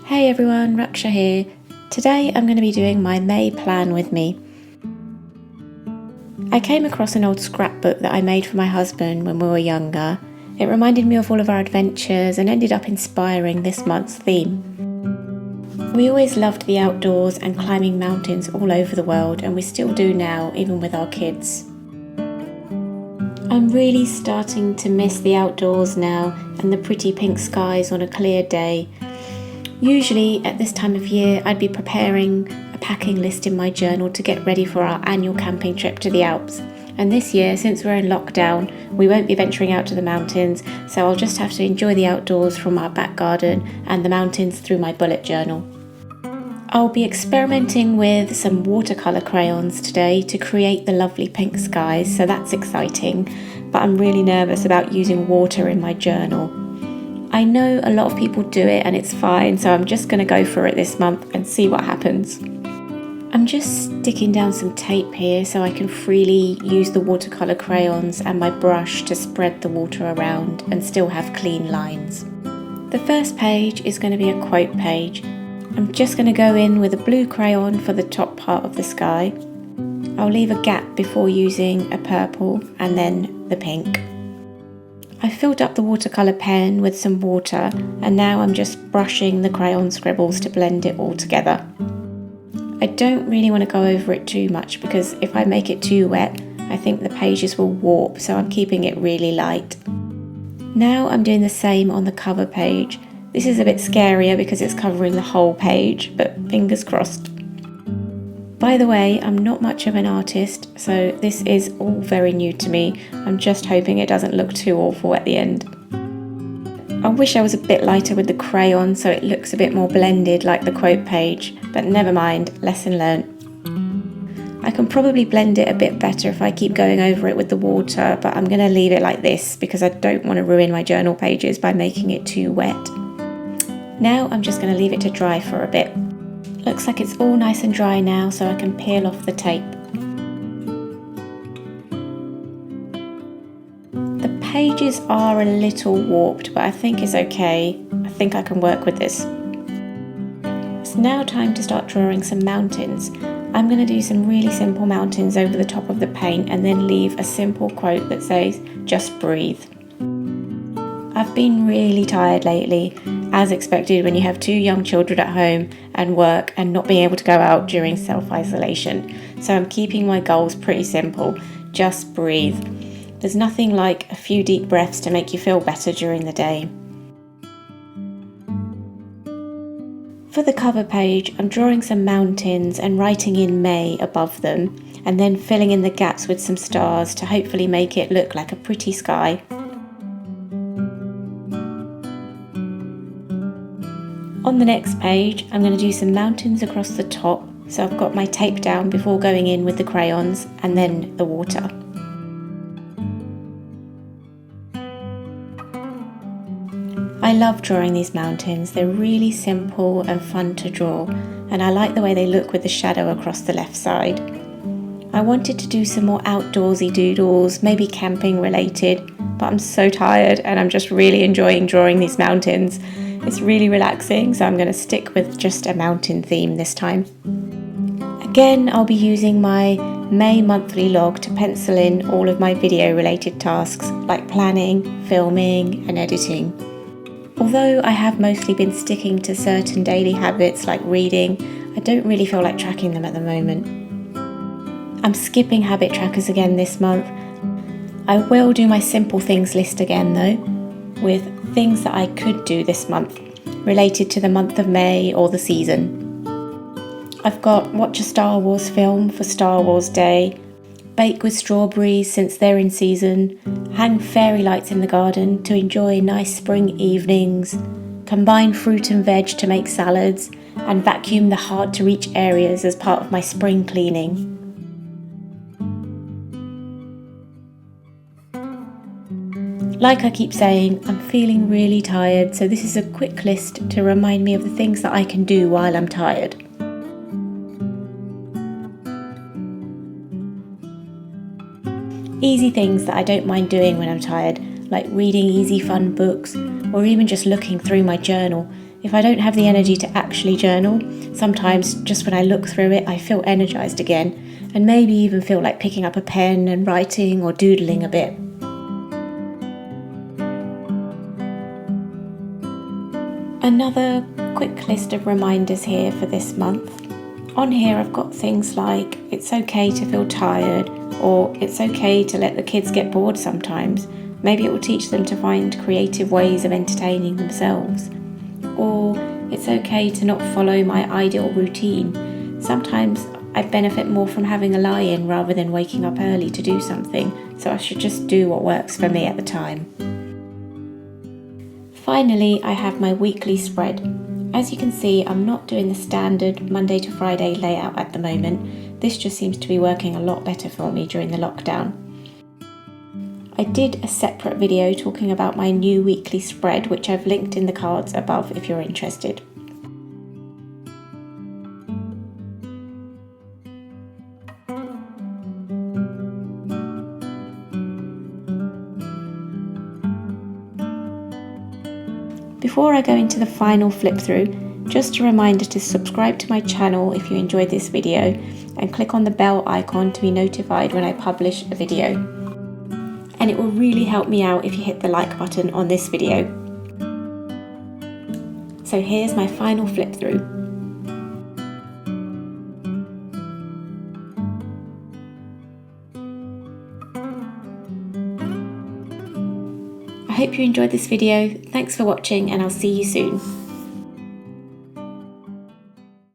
Hey everyone, Raksha here. Today I'm going to be doing my May plan with me. I came across an old scrapbook that I made for my husband when we were younger. It reminded me of all of our adventures and ended up inspiring this month's theme. We always loved the outdoors and climbing mountains all over the world, and we still do now, even with our kids. I'm really starting to miss the outdoors now and the pretty pink skies on a clear day. Usually at this time of year I'd be preparing a packing list in my journal to get ready for our annual camping trip to the Alps. And this year, since we're in lockdown, we won't be venturing out to the mountains, so I'll just have to enjoy the outdoors from our back garden and the mountains through my bullet journal. I'll be experimenting with some watercolour crayons today to create the lovely pink skies, so that's exciting, but I'm really nervous about using water in my journal. I know a lot of people do it and it's fine, so I'm just going to go for it this month and see what happens. I'm just sticking down some tape here so I can freely use the watercolour crayons and my brush to spread the water around and still have clean lines. The first page is going to be a quote page. I'm just going to go in with a blue crayon for the top part of the sky. I'll leave a gap before using a purple and then the pink. I filled up the watercolour pen with some water and now I'm just brushing the crayon scribbles to blend it all together. I don't really want to go over it too much because if I make it too wet, I think the pages will warp, so I'm keeping it really light. Now I'm doing the same on the cover page. This is a bit scarier because it's covering the whole page, but fingers crossed. By the way, I'm not much of an artist, so this is all very new to me. I'm just hoping it doesn't look too awful at the end. I wish I was a bit lighter with the crayon so it looks a bit more blended like the quote page, but never mind, lesson learnt. I can probably blend it a bit better if I keep going over it with the water, but I'm going to leave it like this because I don't want to ruin my journal pages by making it too wet. Now I'm just going to leave it to dry for a bit. Looks like it's all nice and dry now, so I can peel off the tape. The pages are a little warped, but I think it's okay. I think I can work with this. It's now time to start drawing some mountains. I'm going to do some really simple mountains over the top of the paint and then leave a simple quote that says, "Just breathe." I've been really tired lately, as expected when you have 2 young children at home and work and not being able to go out during self-isolation. So I'm keeping my goals pretty simple. Just breathe. There's nothing like a few deep breaths to make you feel better during the day. For the cover page, I'm drawing some mountains and writing in May above them, and then filling in the gaps with some stars to hopefully make it look like a pretty sky. On the next page, I'm going to do some mountains across the top, so I've got my tape down before going in with the crayons and then the water. I love drawing these mountains. They're really simple and fun to draw, and I like the way they look with the shadow across the left side. I wanted to do some more outdoorsy doodles, maybe camping related, but I'm so tired and I'm just really enjoying drawing these mountains. It's really relaxing, so I'm going to stick with just a mountain theme this time. Again, I'll be using my May monthly log to pencil in all of my video related tasks like planning, filming and editing. Although I have mostly been sticking to certain daily habits like reading, I don't really feel like tracking them at the moment. I'm skipping habit trackers again this month. I will do my simple things list again though, with things that I could do this month, related to the month of May or the season. I've got watch a Star Wars film for Star Wars Day, bake with strawberries since they're in season, hang fairy lights in the garden to enjoy nice spring evenings, combine fruit and veg to make salads, and vacuum the hard to reach areas as part of my spring cleaning. Like I keep saying, I'm feeling really tired, so this is a quick list to remind me of the things that I can do while I'm tired. Easy things that I don't mind doing when I'm tired, like reading easy fun books, or even just looking through my journal. If I don't have the energy to actually journal, sometimes just when I look through it, I feel energised again, and maybe even feel like picking up a pen and writing or doodling a bit. Another quick list of reminders here for this month. On here I've got things like it's okay to feel tired, or it's okay to let the kids get bored sometimes. Maybe it will teach them to find creative ways of entertaining themselves. Or it's okay to not follow my ideal routine. Sometimes I benefit more from having a lie-in rather than waking up early to do something, so I should just do what works for me at the time. Finally, I have my weekly spread. As you can see, I'm not doing the standard Monday to Friday layout at the moment. This just seems to be working a lot better for me during the lockdown. I did a separate video talking about my new weekly spread, which I've linked in the cards above if you're interested. Before I go into the final flip through, just a reminder to subscribe to my channel if you enjoyed this video, and click on the bell icon to be notified when I publish a video. And it will really help me out if you hit the like button on this video. So here's my final flip through. I hope you enjoyed this video. Thanks for watching, and I'll see you soon.